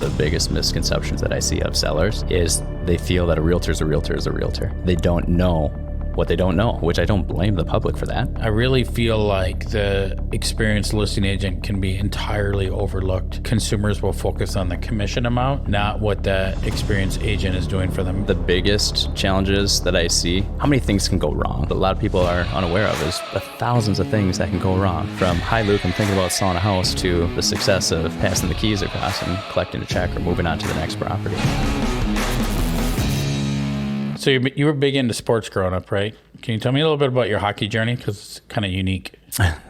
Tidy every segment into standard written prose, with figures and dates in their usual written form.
the biggest misconceptions that I see of sellers is they feel that a realtor is a realtor is a realtor. They don't know what they don't know, which I don't blame the public for that. I really feel like the experienced listing agent can be entirely overlooked. Consumers will focus on the commission amount, not what the experienced agent is doing for them. The biggest challenges that I see, how many things can go wrong, that a lot of people are unaware of, is the thousands of things that can go wrong. From, hi Luke, I'm thinking about selling a house, to the success of passing the keys across and collecting a check or moving on to the next property. So you were big into sports growing up, right? Can you tell me a little bit about your hockey journey? Because it's kind of unique.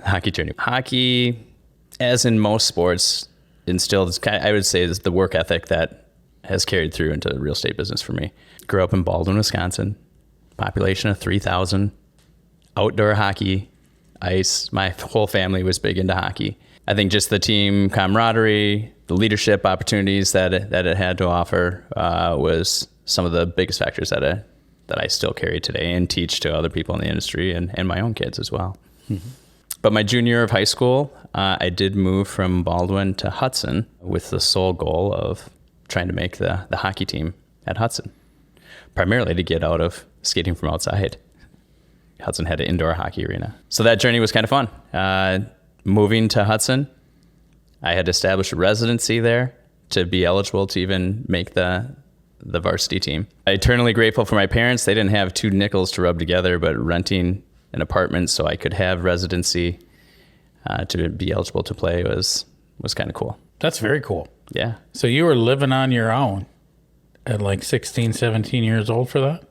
Hockey journey. Hockey, as in most sports, instilled, I would say, is the work ethic that has carried through into the real estate business for me. Grew up in Baldwin, Wisconsin, population of 3,000, outdoor hockey, ice. My whole family was big into hockey. I think just the team camaraderie, the leadership opportunities that it had to offer was some of the biggest factors that I still carry today and teach to other people in the industry and my own kids as well. Mm-hmm. But my junior year of high school, I did move from Baldwin to Hudson with the sole goal of trying to make the hockey team at Hudson, primarily to get out of skating from outside. Hudson had an indoor hockey arena. So that journey was kind of fun. Moving to Hudson, I had to establish a residency there to be eligible to even make the varsity team. I'm eternally grateful for my parents. They didn't have two nickels to rub together, but renting an apartment so I could have residency to be eligible to play was kind of cool. That's very cool. Yeah. So you were living on your own at like 16, 17 years old for that?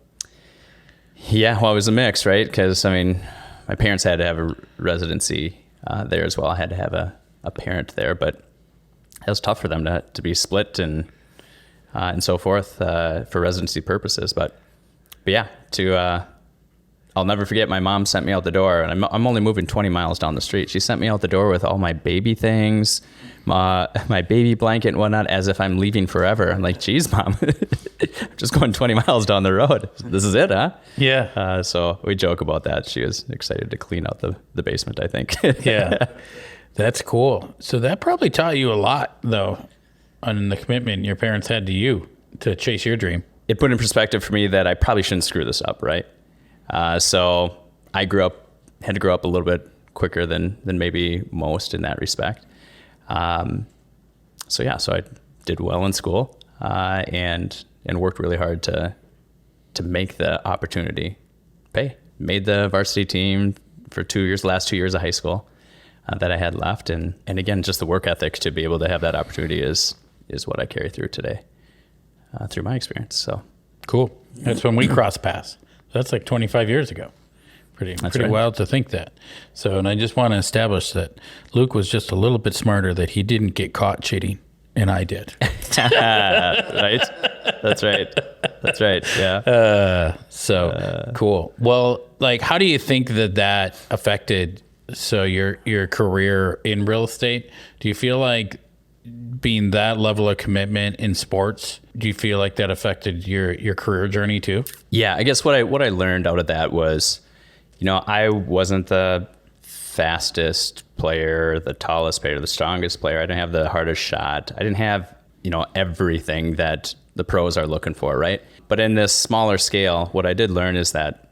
Yeah, well, it was a mix, right? Because, I mean, my parents had to have a residency there as well. I had to have a parent there, but it was tough for them to be split and so forth for residency purposes. But yeah, I'll never forget, my mom sent me out the door, and I'm only moving 20 miles down the street. She sent me out the door with all my baby things, my baby blanket and whatnot, as if I'm leaving forever. I'm like, geez, Mom, I'm just going 20 miles down the road. This is it, huh? Yeah. So we joke about that. She was excited to clean out the basement, I think. Yeah. That's cool. So that probably taught you a lot, though, on the commitment your parents had to you to chase your dream. It put in perspective for me that I probably shouldn't screw this up, right? So I had to grow up a little bit quicker than maybe most in that respect. So I did well in school and worked really hard to make the opportunity pay. Made the varsity team for last 2 years of high school that I had left. And again, just the work ethic to be able to have that opportunity is what I carry through today, through my experience. So cool. That's when we crossed paths. That's like 25 years ago. Pretty right. Wild to think that. So, and I just want to establish that Luke was just a little bit smarter, that he didn't get caught cheating, and I did. Right? That's right. Yeah. Cool. Well, like, how do you think that affected your career in real estate? Do you feel like being that level of commitment in sports, do you feel like that affected your career journey too? Yeah, I guess what I learned out of that was, I wasn't the fastest player, the tallest player, the strongest player. I didn't have the hardest shot. I didn't have, everything that the pros are looking for, right? But in this smaller scale, what I did learn is that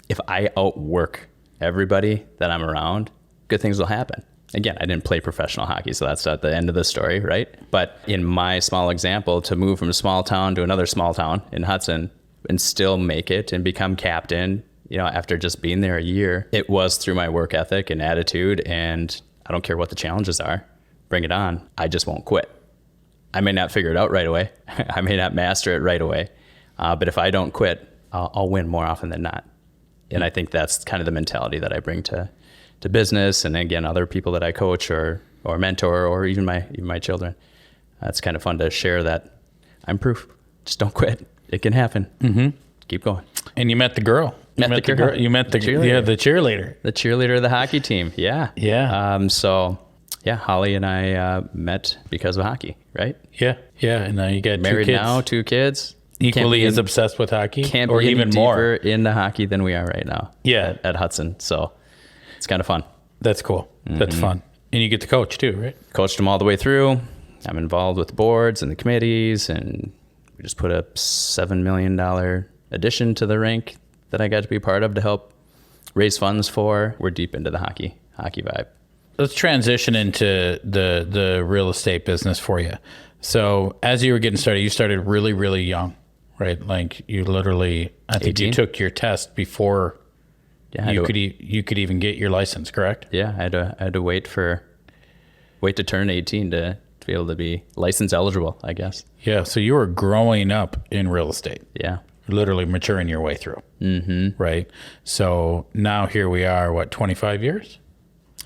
if I outwork everybody that I'm around, good things will happen. Again, I didn't play professional hockey, so that's not the end of the story, right? But in my small example, to move from a small town to another small town in Hudson and still make it and become captain, after just being there a year, it was through my work ethic and attitude, and I don't care what the challenges are, bring it on. I just won't quit. I may not figure it out right away. I may not master it right away. But if I don't quit, I'll win more often than not. And I think that's kind of the mentality that I bring to business, and again, other people that I coach or mentor, or even my children. It's kind of fun to share that I'm proof. Just don't quit. It can happen. Mm-hmm. Keep going. And you met the girl. You met the cheerleader. Yeah, the cheerleader. The cheerleader of the hockey team. Yeah. Yeah. Holly and I met because of hockey, right? Yeah. Yeah. And now you got married 2 kids. now, 2 kids. Equally as obsessed with hockey, can't or be even deeper more into hockey than we are right now. Yeah. At Hudson. So it's kind of fun. That's cool. Mm-hmm. That's fun. And you get to coach too, right? Coached them all the way through. I'm involved with the boards and the committees, and we just put a $7 million addition to the rink that I got to be part of to help raise funds for. We're deep into the hockey vibe. Let's transition into the real estate business for you. So as you were getting started, you started really, really young, right? Like you literally, I think 18? you took your test before you could even get your license, correct? Yeah, I had to wait to turn 18 to be able to be license eligible, I guess. Yeah. So you were growing up in real estate. Yeah. Literally maturing your way through. Mm-hmm. Right. So now here we are, 25 years?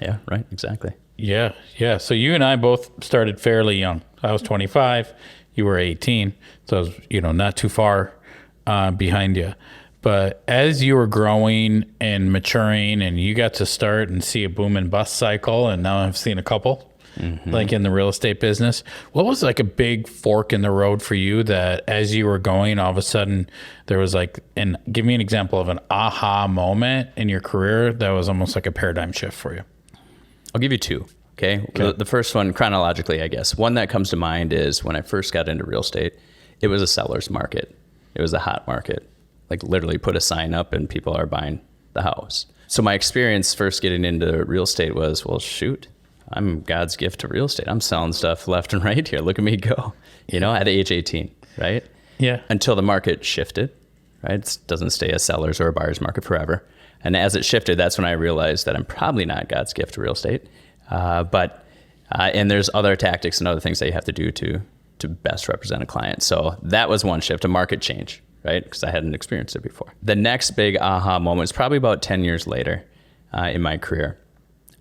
Yeah, right. Exactly. Yeah. Yeah. So you and I both started fairly young. I was 25. You were 18. So I was, not too far behind you. But as you were growing and maturing and you got to start and see a boom and bust cycle, and now I've seen a couple, like in the real estate business, what was like a big fork in the road for you that as you were going, all of a sudden there was like, and give me an example of an aha moment in your career that was almost like a paradigm shift for you? I'll give you two. Okay. The first one, chronologically, I guess. One that comes to mind is when I first got into real estate, it was a seller's market. It was a hot market. Like literally put a sign up and people are buying the house. So my experience first getting into real estate was, well, shoot, I'm God's gift to real estate. I'm selling stuff left and right here. Look at me go, at age 18, right? Yeah. Until the market shifted, right? It doesn't stay a seller's or a buyer's market forever. And as it shifted, that's when I realized that I'm probably not God's gift to real estate. And there's other tactics and other things that you have to do to best represent a client. So that was one shift, a market change, right? Because I hadn't experienced it before. The next big aha moment was probably about 10 years later in my career.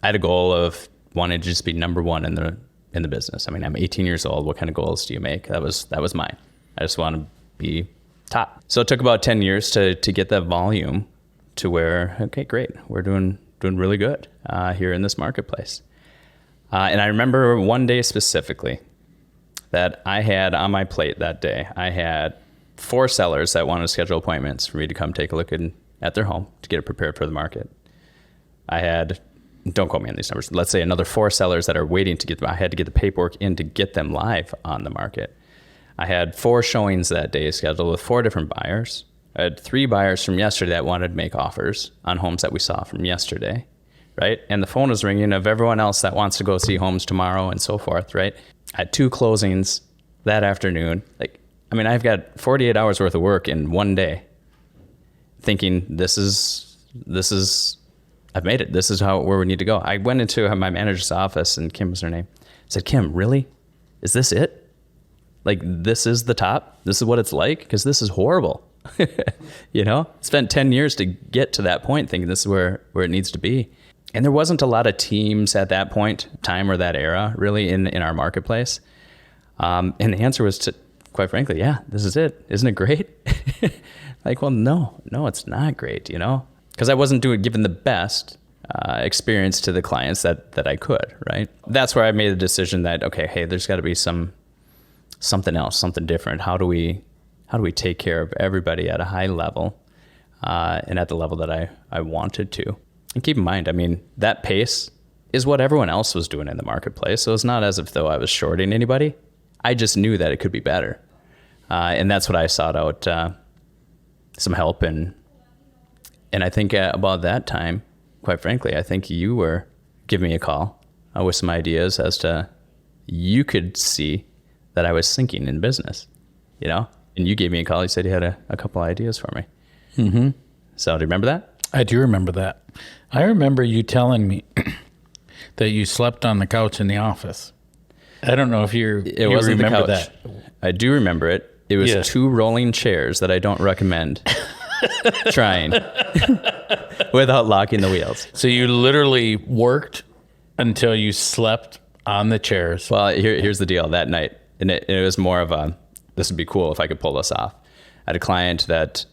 I had a goal of wanting to just be number one in the business. I mean, I'm 18 years old. What kind of goals do you make? That was mine. I just want to be top. So it took about 10 years to get that volume to where, okay, great. We're doing really good here in this marketplace. And I remember one day specifically that I had on my plate that day, I had 4 sellers that wanted to schedule appointments for me to come take a look at their home to get it prepared for the market. I had, don't quote me on these numbers, let's say another 4 sellers that are waiting to get them. I had to get the paperwork in to get them live on the market. I had 4 showings that day scheduled with 4 different buyers. I had 3 buyers from yesterday that wanted to make offers on homes that we saw from yesterday, right? And the phone was ringing of everyone else that wants to go see homes tomorrow and so forth, right? I had 2 closings that afternoon. I've got 48 hours worth of work in one day thinking this is, I've made it. This is where we need to go. I went into my manager's office and Kim was her name. I said, Kim, really? Is this it? Like, this is the top? This is what it's like? Because this is horrible. Spent 10 years to get to that point thinking this is where it needs to be. And there wasn't a lot of teams at that point, time or that era, really in our marketplace. And the answer was quite frankly, yeah, this is it. Isn't it great? Like, well, no, it's not great, because I wasn't giving the best experience to the clients that I could, right? That's where I made the decision that, okay, hey, there's got to be something else, something different. How do we take care of everybody at a high level and at the level that I wanted to? And keep in mind, that pace is what everyone else was doing in the marketplace. So it's not as if though I was shorting anybody. I just knew that it could be better. And that's what I sought out some help in. And I think about that time, quite frankly, I think you were giving me a call with some ideas as to you could see that I was sinking in business, And you gave me a call. You said you had a couple ideas for me. Mm-hmm. So do you remember that? I do remember that. I remember you telling me that you slept on the couch in the office. I don't know if you wasn't remember the couch. that. I do remember it. It was 2 rolling chairs that I don't recommend trying without locking the wheels. So you literally worked until you slept on the chairs. Well, here's the deal. That night, and it was more of this would be cool if I could pull this off. I had a client that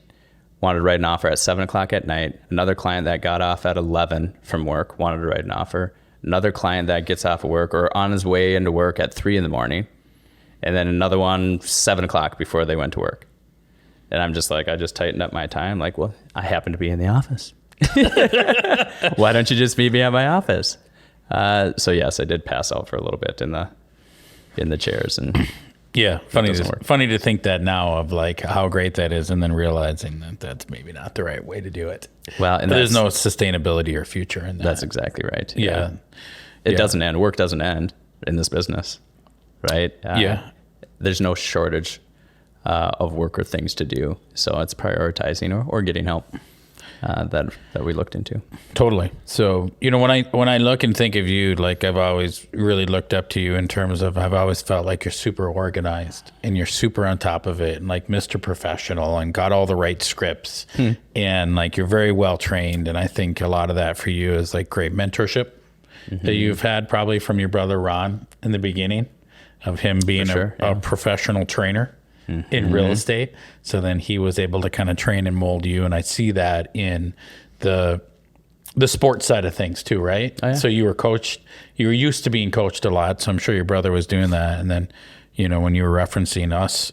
wanted to write an offer at 7 o'clock at night. Another client that got off at 11 from work wanted to write an offer. Another client that gets off of work or on his way into work at 3 in the morning. And then another one 7 o'clock before they went to work. And I'm just like, I just tightened up my time. Like, well, I happen to be in the office. Why don't you just meet me at my office? So yes, I did pass out for a little bit in the in the chairs. And Yeah, doesn't work. funny to think that now of like how great that is, and then realizing that that's maybe not the right way to do it. well, and But there's that's, no sustainability or future in that. that's exactly right. yeah. It Yeah. doesn't end. Work doesn't end in this business, right? Yeah. There's no shortage of work or things to do. So it's prioritizing or getting help that we looked into. Totally. So, when I look and think of you, like I've always really looked up to you in terms of, I've always felt like you're super organized and you're super on top of it and like Mr. Professional and got all the right scripts and like you're very well trained. And I think a lot of that for you is like great mentorship that you've had probably from your brother Ron in the beginning of him being sure, a professional trainer in real estate. So then he was able to kind of train and mold you. And I see that in the sports side of things too, right? Oh, yeah. So you were used to being coached a lot. So I'm sure your brother was doing that. And then, when you were referencing us,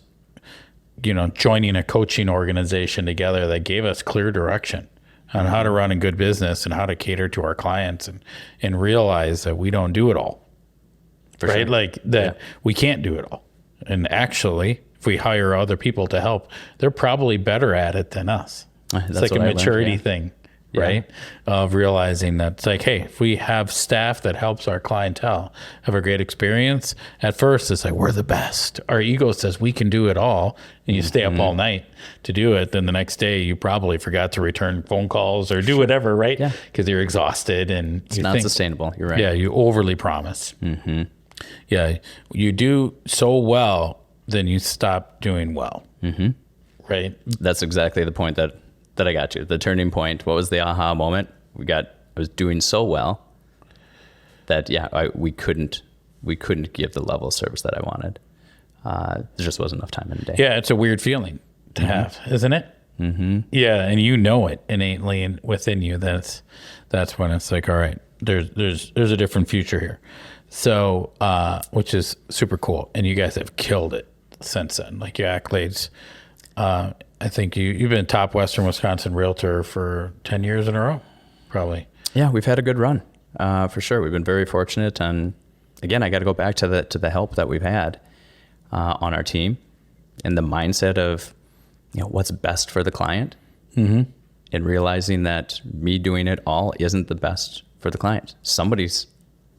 joining a coaching organization together that gave us clear direction on how to run a good business and how to cater to our clients and realize that we don't do it all. Right? sure. Like that we can't do it all. And actually, if we hire other people to help, they're probably better at it than us. It's That's like a what I learned, maturity yeah. thing, Yeah. right? Of realizing that it's like, hey, if we have staff that helps our clientele have a great experience, at first it's like, we're the best. Our ego says we can do it all. And you stay up all night to do it. Then the next day you probably forgot to return phone calls or do whatever, right? Yeah. Because you're exhausted and It's not sustainable. You're right. yeah, you overly promise. Mm-hmm. Yeah, you do so well, then you stop doing well. Mm-hmm. Right? That's exactly the point that I got to. The turning point. What was the aha moment? I was doing so well that we couldn't give the level of service that I wanted. There just wasn't enough time in the day. Yeah, it's a weird feeling to have, isn't it? Mm-hmm. Yeah, and it innately within you. That's when it's like, all right, there's a different future here. So, which is super cool, and you guys have killed it since then. Like your accolades. I think you've been top Western Wisconsin realtor for 10 years in a row, probably. Yeah, we've had a good run, for sure. We've been very fortunate, and again, I got to go back to the help that we've had on our team, and the mindset of what's best for the client, and realizing that me doing it all isn't the best for the client. Somebody's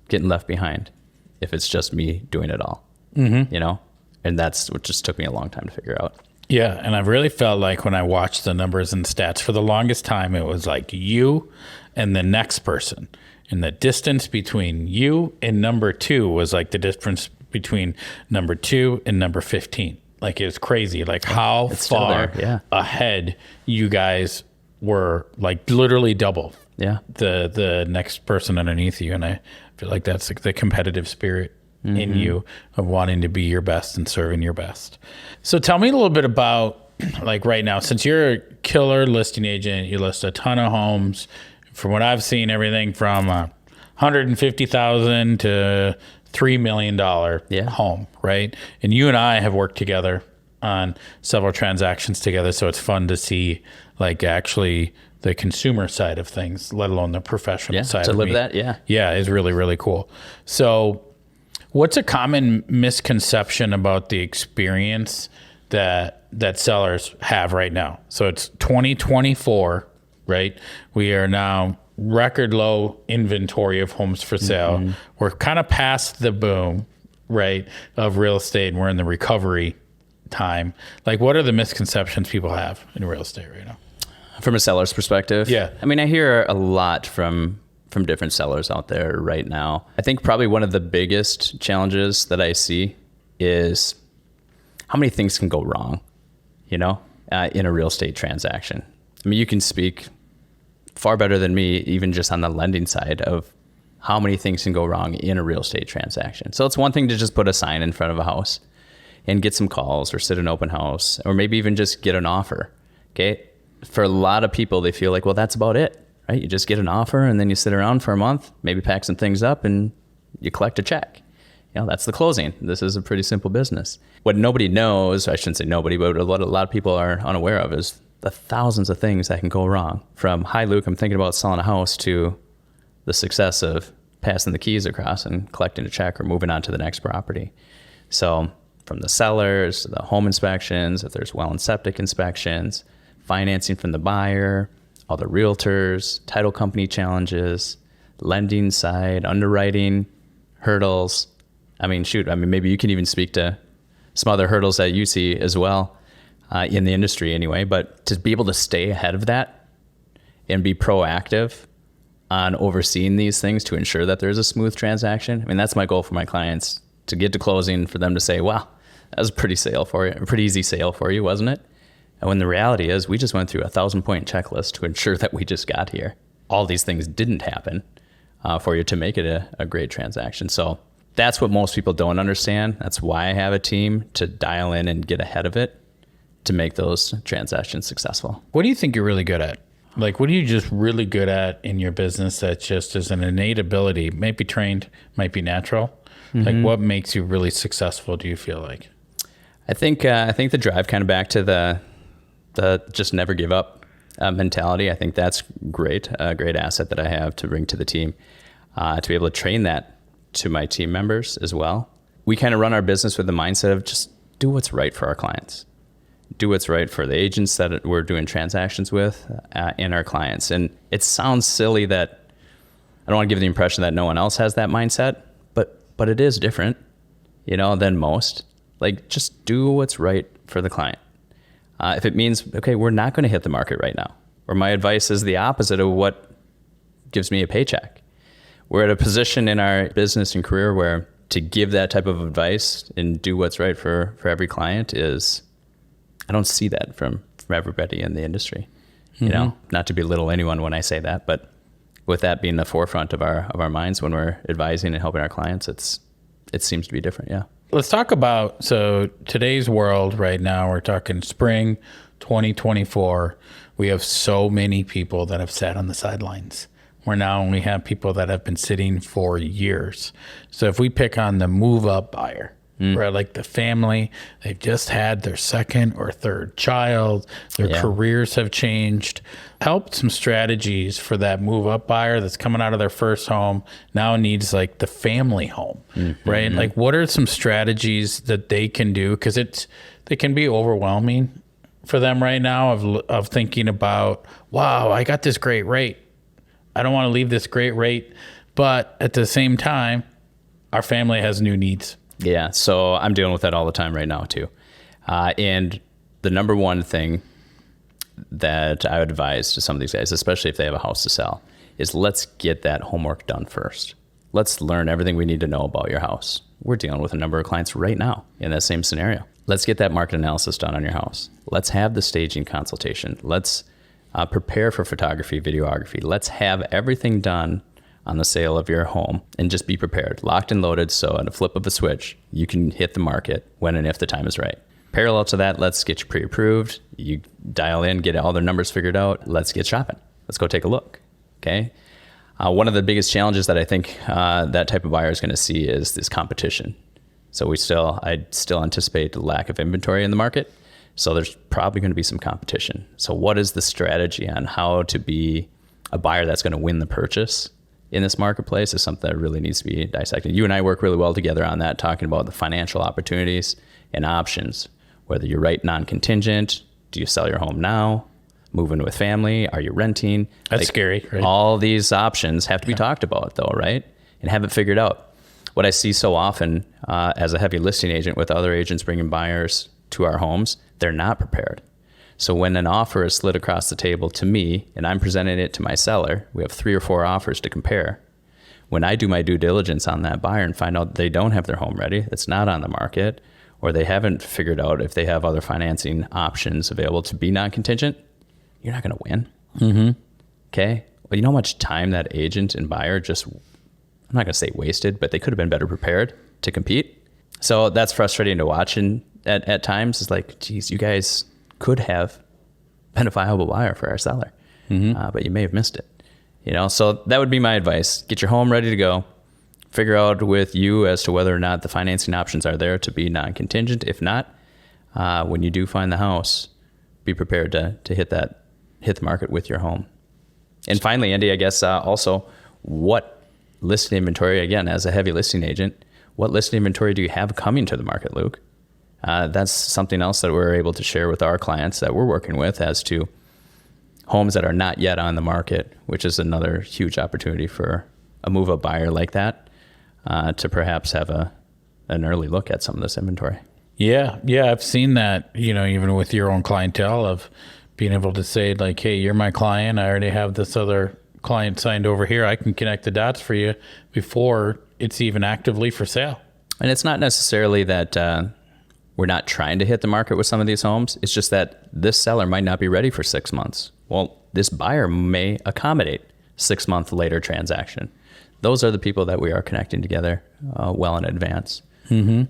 getting left behind if it's just me doing it all, and that's what just took me a long time to figure out. Yeah, and I've really felt like when I watched the numbers and stats, for the longest time, it was like you and the next person. And the distance between you and number 2 was like the difference between number 2 and number 15. Like it was crazy, like how still far there, yeah. ahead you guys were, like literally double Yeah. the next person underneath you. And I feel like that's like the competitive spirit in you of wanting to be your best and serving your best. So tell me a little bit about, like right now, since you're a killer listing agent, you list a ton of homes. From what I've seen, everything from $150,000 to $3 million home, right? And you and I have worked together on several transactions together, so it's fun to see like actually the consumer side of things, let alone the professional side. To of live me. that, Yeah, is really, really cool. So what's a common misconception about the experience that sellers have right now? So it's 2024, right? We are now record low inventory of homes for sale. We're kind of past the boom, right, of real estate, and we're in the recovery time. Like, what are the misconceptions people have in real estate right now? from a seller's perspective. Yeah. I mean, I hear a lot from different sellers out there right now. I think probably one of the biggest challenges that I see is how many things can go wrong, in a real estate transaction. I mean, you can speak far better than me, even just on the lending side, of how many things can go wrong in a real estate transaction. So it's one thing to just put a sign in front of a house and get some calls or sit an open house, or maybe even just get an offer. Okay. For a lot of people, they feel like, well, that's about it, right? You just get an offer and then you sit around for a month, maybe pack some things up and you collect a check. That's the closing. This is a pretty simple business. What nobody knows, I shouldn't say nobody, but what a lot of people are unaware of is the thousands of things that can go wrong. From, hi, Luke, I'm thinking about selling a house, to the success of passing the keys across and collecting a check or moving on to the next property. So from the sellers, the home inspections, if there's well and septic inspections, financing from the buyer, all the realtors, title company challenges, lending side, underwriting, hurdles. I mean, maybe you can even speak to some other hurdles that you see as well in the industry anyway, but to be able to stay ahead of that and be proactive on overseeing these things to ensure that there's a smooth transaction. I mean, that's my goal for my clients, to get to closing, for them to say, wow, that was a pretty easy sale for you, wasn't it? And when the reality is, we just went through a 1,000-point checklist to ensure that we just got here. All these things didn't happen for you to make it a great transaction. So that's what most people don't understand. That's why I have a team to dial in and get ahead of it to make those transactions successful. What do you think you're really good at? Like, what are you just really good at in your business that just is an innate ability, might be trained, might be natural? Like, what makes you really successful, do you feel like? I think the drive, kind of back to the just never give up mentality. I think that's great, a great asset that I have to bring to the team, to be able to train that to my team members as well. We kind of run our business with the mindset of just do what's right for our clients. Do what's right for the agents that we're doing transactions with and our clients. And it sounds silly that I don't want to give the impression that no one else has that mindset, but it is different, than most. Like, just do what's right for the client. If it means, okay, we're not going to hit the market right now, or my advice is the opposite of what gives me a paycheck. We're at a position in our business and career where to give that type of advice and do what's right for every client is, I don't see that from everybody in the industry. Not to belittle anyone when I say that, but with that being the forefront of our minds when we're advising and helping our clients, it seems to be different. Yeah. Let's talk about, so today's world right now, we're talking spring 2024. We have so many people that have sat on the sidelines. We're now only have people that have been sitting for years. So if we pick on the move up buyer, where like the family, they've just had their second or third child, their careers have changed. Help some strategies for that move up buyer that's coming out of their first home, now needs like the family home, right? Like, what are some strategies that they can do? Because they can be overwhelming for them right now of thinking about, wow, I got this great rate. I don't want to leave this great rate. But at the same time, our family has new needs. Yeah, so I'm dealing with that all the time right now too. And the number one thing that I would advise to some of these guys, especially if they have a house to sell, is let's get that homework done first. Let's learn everything we need to know about your house. We're dealing with a number of clients right now in that same scenario. Let's get that market analysis done on your house. Let's have the staging consultation. Let's prepare for photography, videography. Let's have everything done on the sale of your home and just be prepared, locked and loaded, so at a flip of a switch, you can hit the market when and if the time is right. Parallel to that, let's get you pre-approved. You dial in, get all their numbers figured out. Let's get shopping. Let's go take a look, okay? One of the biggest challenges that I think that type of buyer is going to see is this competition. So I still anticipate the lack of inventory in the market. So there's probably going to be some competition. So what is the strategy on how to be a buyer that's going to win the purchase in this marketplace is something that really needs to be dissected. You and I work really well together on that, talking about the financial opportunities and options, whether you're non-contingent, do you sell your home now, move in with family, are you renting? That's scary, right? All these options have to be talked about though, right? And have it figured out. What I see so often as a heavy listing agent with other agents bringing buyers to our homes, they're not prepared. So when an offer is slid across the table to me and I'm presenting it to my seller, we have 3 or 4 offers to compare. When I do my due diligence on that buyer and find out they don't have their home ready, it's not on the market, or they haven't figured out if they have other financing options available to be non-contingent, you're not going to win. Okay? Well, you know how much time that agent and buyer just, I'm not going to say wasted, but they could have been better prepared to compete. So that's frustrating to watch at times. It's like, geez, you guys could have been a viable buyer for our seller, but you may have missed it. So that would be my advice. Get your home ready to go. Figure out with you as to whether or not the financing options are there to be non-contingent. If not, when you do find the house, be prepared to hit the market with your home. And finally, Andy, I guess also what listing inventory, again, as a heavy listing agent, what listed inventory do you have coming to the market, Luke? That's something else that we're able to share with our clients that we're working with as to homes that are not yet on the market, which is another huge opportunity for a move-up buyer like that to perhaps have an early look at some of this inventory. Yeah, I've seen that, even with your own clientele of being able to say like, hey, you're my client. I already have this other client signed over here. I can connect the dots for you before it's even actively for sale. And it's not necessarily that we're not trying to hit the market with some of these homes. It's just that this seller might not be ready for 6 months. Well, this buyer may accommodate 6 month later transaction. Those are the people that we are connecting together well in advance. Mm-hmm.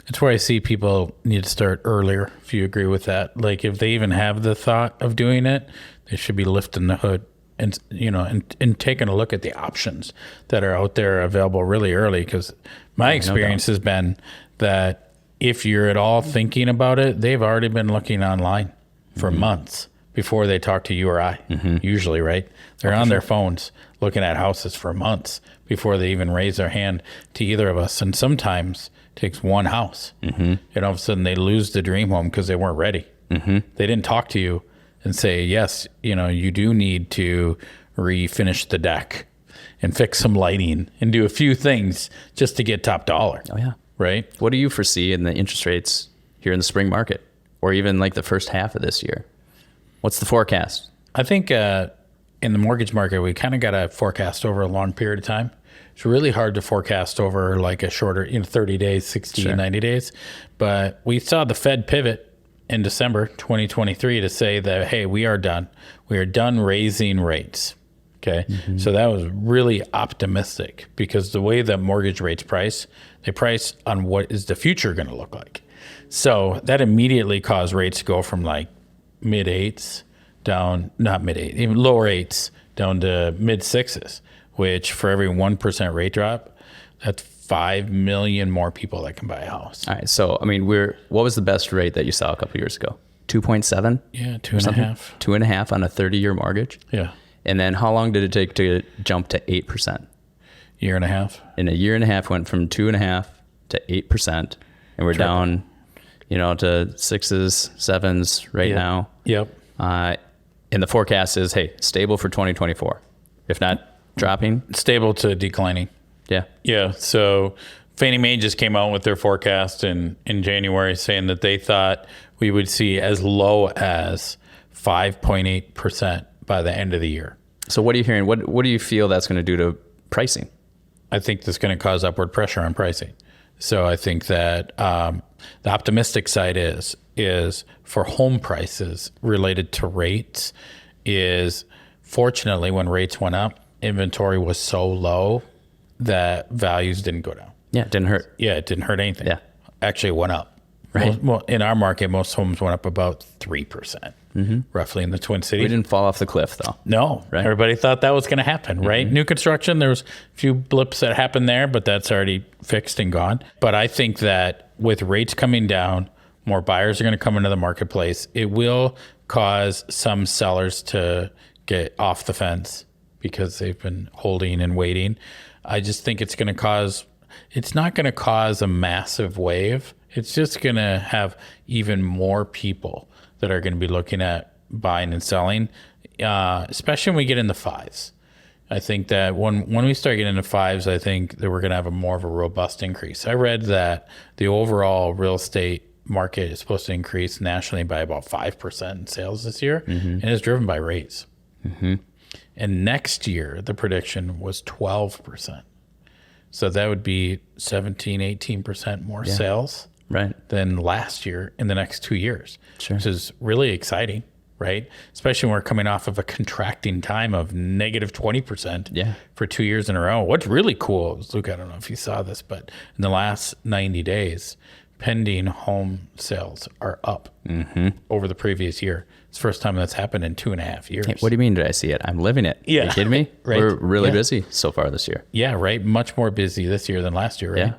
That's where I see people need to start earlier, if you agree with that. Like if they even have the thought of doing it, they should be lifting the hood and taking a look at the options that are out there available really early. Because my experience has been that if you're at all thinking about it, they've already been looking online for months before they talk to you or I, usually, right? They're on their phones looking at houses for months before they even raise their hand to either of us. And sometimes it takes one house. And all of a sudden they lose the dream home because they weren't ready. They didn't talk to you and say, yes, you do need to refinish the deck and fix some lighting and do a few things just to get top dollar. Oh, yeah. Right? What do you foresee in the interest rates here in the spring market or even like the first half of this year? What's the forecast? I think in the mortgage market, we kind of got to forecast over a long period of time. It's really hard to forecast over like a shorter, 30 days, 60, 90 days. But we saw the Fed pivot in December 2023 to say that, hey, we are done. We are done raising rates. Okay. So that was really optimistic because the way that mortgage rates price, they price on what is the future going to look like. So that immediately caused rates to go from like mid eights down, not mid eight, even lower eights down to mid sixes, which for every 1% rate drop, that's 5 million more people that can buy a house. All right. So, what was the best rate that you saw a couple years ago? 2.7? Yeah, 2.5. 2.5 on a 30-year mortgage? Yeah. And then how long did it take to jump to 8%? Year and a half. In a year and a half, went from 2.5 to 8%. And we're down, to sixes, sevens right now. Yep. And the forecast is, hey, stable for 2024. If not dropping. Stable to declining. Yeah. Yeah. So Fannie Mae just came out with their forecast in January saying that they thought we would see as low as 5.8% by the end of the year. So what are you hearing? What do you feel that's going to do to pricing? I think that's going to cause upward pressure on pricing. So I think that the optimistic side is for home prices related to rates is fortunately when rates went up, inventory was so low that values didn't go down. Yeah, it didn't hurt. Yeah, it didn't hurt anything. Yeah. Actually, it went up. Right. Well, in our market, most homes went up about 3%, roughly in the Twin Cities. We didn't fall off the cliff, though. No, Right. Everybody thought that was going to happen, right? New construction, there was a few blips that happened there, but that's already fixed and gone. But I think that with rates coming down, more buyers are going to come into the marketplace. It will cause some sellers to get off the fence because they've been holding and waiting. I just think it's not going to cause a massive wave. It's just going to have even more people that are going to be looking at buying and selling, especially when we get into fives. I think that when we start getting into fives, I think that we're going to have more of a robust increase. I read that the overall real estate market is supposed to increase nationally by about 5% in sales this year, and it's driven by rates. And next year, the prediction was 12%. So that would be 17, 18% more sales than last year in the next 2 years, which is really exciting, right? Especially when we're coming off of a contracting time of negative 20% for 2 years in a row. What's really cool is, Luke, I don't know if you saw this, but in the last 90 days, pending home sales are up over the previous year. It's the first time that's happened in 2.5 years. Hey, what do you mean did I see it? I'm living it. Yeah. Are you kidding me? Right. We're really busy so far this year. Yeah, right. Much more busy this year than last year, right? Yeah.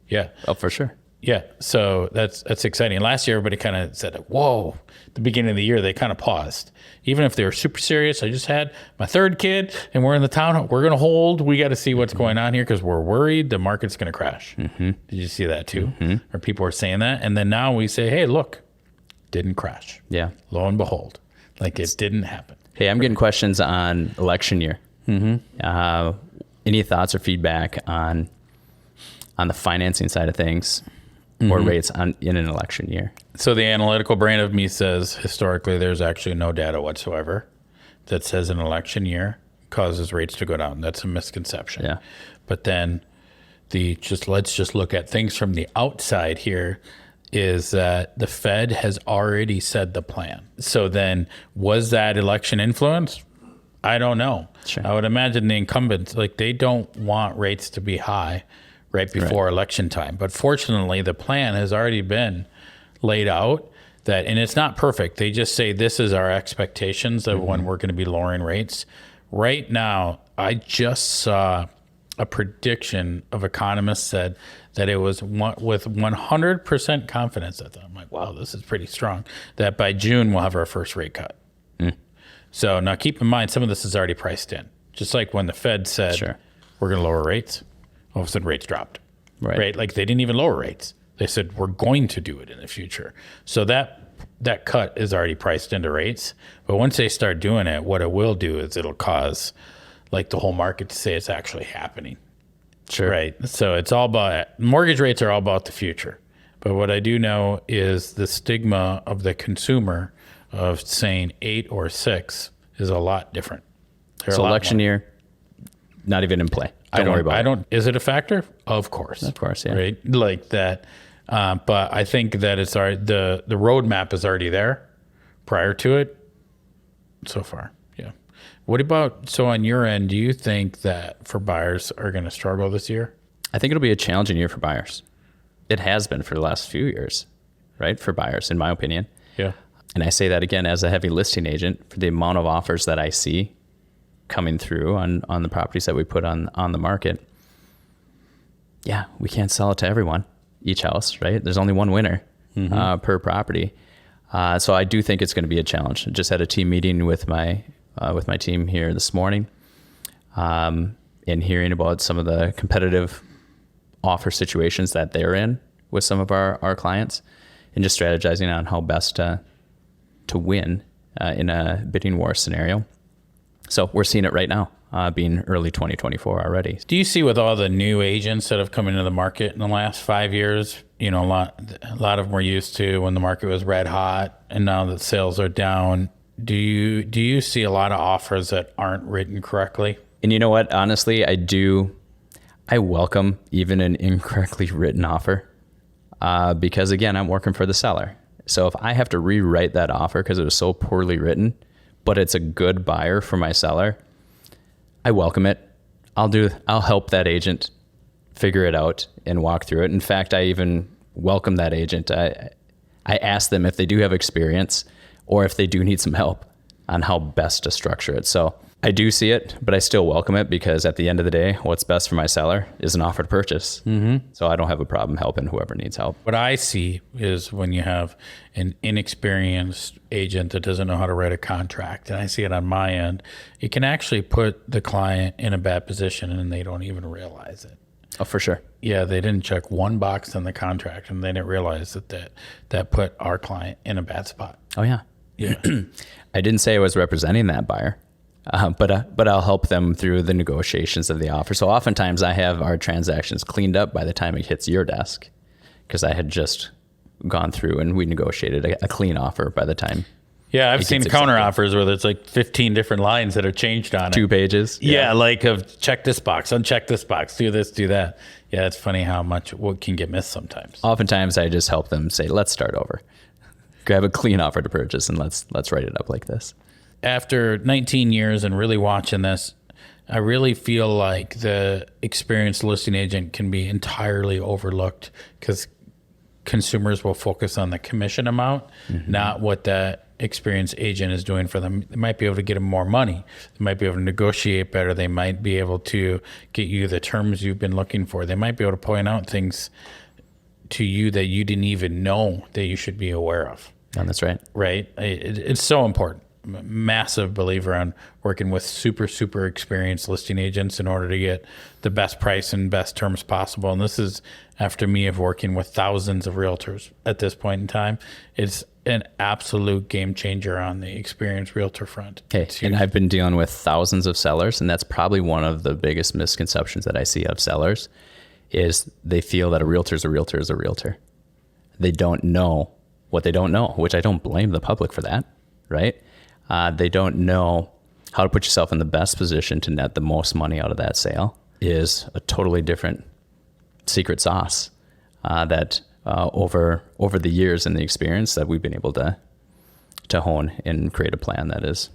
Yeah. Oh, for sure. Yeah, so that's exciting. Last year, everybody kind of said, "Whoa!" At the beginning of the year, they kind of paused. Even if they were super serious, I just had my third kid, and we're in the town. We're going to hold. We got to see what's going on here because we're worried the market's going to crash. Did you see that too? Or people were saying that, and then now we say, "Hey, look, didn't crash." Yeah. Lo and behold, like it didn't happen. Hey, I'm getting questions on election year. Any thoughts or feedback on the financing side of things or rates in an election year? So the analytical brain of me says historically there's actually no data whatsoever that says an election year causes rates to go down. That's a misconception. Yeah. But then let's just look at things from the outside here is that the Fed has already said the plan. So then was that election influence? I don't know. Sure. I would imagine the incumbents, like they don't want rates to be high right before election time. But fortunately, the plan has already been laid out and it's not perfect. They just say this is our expectations of when we're going to be lowering rates. Right now, I just saw a prediction of economists said that it was with 100% confidence. I thought, I'm like, wow, this is pretty strong. That by June, we'll have our first rate cut. So now keep in mind, some of this is already priced in. Just like when the Fed said, we're going to lower rates, all of a sudden rates dropped. Right? Like they didn't even lower rates. They said, we're going to do it in the future. So that cut is already priced into rates. But once they start doing it, what it will do is it'll cause like the whole market to say it's actually happening. Sure. Right. So it's all about mortgage rates are all about the future. But what I do know is the stigma of the consumer of saying 8 or 6 is a lot different. So election year, not even in play. Don't worry about it. Is it a factor? Of course. Of course, yeah. Right. Like that. But I think that it's already, the roadmap is already there prior to it so far. Yeah. What about, so on your end, do you think that for buyers are going to struggle this year? I think it'll be a challenging year for buyers. It has been for the last few years, right? For buyers, in my opinion. Yeah. And I say that again as a heavy listing agent for the amount of offers that I see coming through on the properties that we put on the market. Yeah, we can't sell it to everyone, each house, right? There's only one winner per property. So I do think it's going to be a challenge. I just had a team meeting with my team here this morning, and hearing about some of the competitive offer situations that they're in with some of our clients, and just strategizing on how best to win in a bidding war scenario. So we're seeing it right now, being early 2024 already. Do you see with all the new agents that have come into the market in the last 5 years, you know, a lot of them were used to when the market was red hot, and now that sales are down. Do you see a lot of offers that aren't written correctly? And you know what? Honestly, I do. I welcome even an incorrectly written offer because, again, I'm working for the seller. So if I have to rewrite that offer because it was so poorly written, but it's a good buyer for my seller, I welcome it. I'll help that agent figure it out and walk through it. In fact, I even welcome that agent. I ask them if they do have experience or if they do need some help on how best to structure it. So I do see it, but I still welcome it because at the end of the day, what's best for my seller is an offer to purchase. So I don't have a problem helping whoever needs help. What I see is when you have an inexperienced agent that doesn't know how to write a contract, and I see it on my end, it can actually put the client in a bad position and they don't even realize it. Oh, for sure. Yeah, they didn't check one box on the contract and they didn't realize that put our client in a bad spot. Oh, yeah. Yeah. I didn't say I was representing that buyer. But I'll help them through the negotiations of the offer. So oftentimes I have our transactions cleaned up by the time it hits your desk because I had just gone through and we negotiated a clean offer by the time. Yeah, I've seen counter offers where there's like 15 different lines that are changed on it. 2 pages. Yeah, like of check this box, uncheck this box, do this, do that. Yeah, it's funny how much what can get missed sometimes. Oftentimes I just help them say, let's start over. Grab a clean offer to purchase and let's write it up like this. After 19 years and really watching this, I really feel like the experienced listing agent can be entirely overlooked because consumers will focus on the commission amount, not what that experienced agent is doing for them. They might be able to get them more money. They might be able to negotiate better. They might be able to get you the terms you've been looking for. They might be able to point out things to you that you didn't even know that you should be aware of. No, that's right. Right? It's so important. Massive believer on working with super experienced listing agents in order to get the best price and best terms possible. And this is after me of working with thousands of realtors at this point in time. It's an absolute game changer on the experienced realtor front. Okay, and I've been dealing with thousands of sellers, and that's probably one of the biggest misconceptions that I see of sellers is they feel that a realtor is a realtor is a realtor. They don't know what they don't know, which I don't blame the public for that, right? They don't know how to put yourself in the best position to net the most money out of that sale is a totally different secret sauce that over the years and the experience that we've been able to hone and create a plan that is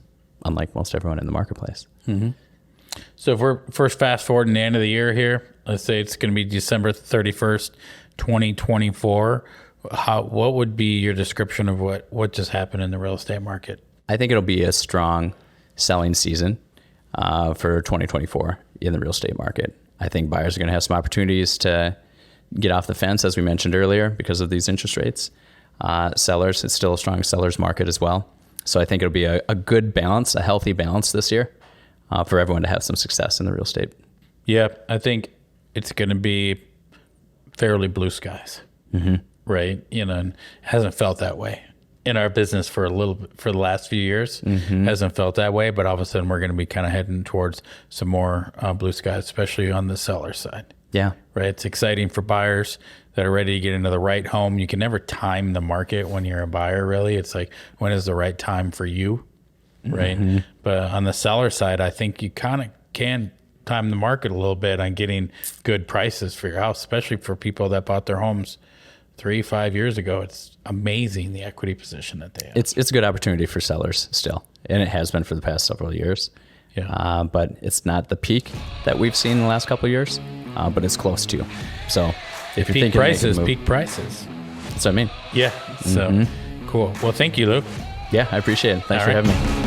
unlike most everyone in the marketplace. Mm-hmm. So if we're first fast forward in the end of the year here, let's say it's going to be December 31st, 2024. What would be your description of what just happened in the real estate market? I think it'll be a strong selling season for 2024 in the real estate market. I think buyers are going to have some opportunities to get off the fence, as we mentioned earlier, because of these interest rates. Sellers, it's still a strong seller's market as well. So I think it'll be a good balance, a healthy balance this year for everyone to have some success in the real estate. Yeah, I think it's going to be fairly blue skies, right? You know, and it hasn't felt that way in our business for the last few years. Hasn't felt that way, but all of a sudden we're going to be kind of heading towards some more blue skies, especially on the seller side. Yeah. Right. It's exciting for buyers that are ready to get into the right home. You can never time the market when you're a buyer, really. It's like, when is the right time for you? Right. But on the seller side, I think you kind of can time the market a little bit on getting good prices for your house, especially for people that bought their homes 3-5 years ago. It's amazing the equity position that they have. It's a good opportunity for sellers still, and it has been for the past several years. Yeah. But it's not the peak that we've seen in the last couple of years, but it's close to. So if you're peak thinking prices, peak prices. That's what I mean. Yeah. So cool. Well, thank you, Luke. Yeah, I appreciate it. Thanks for having me.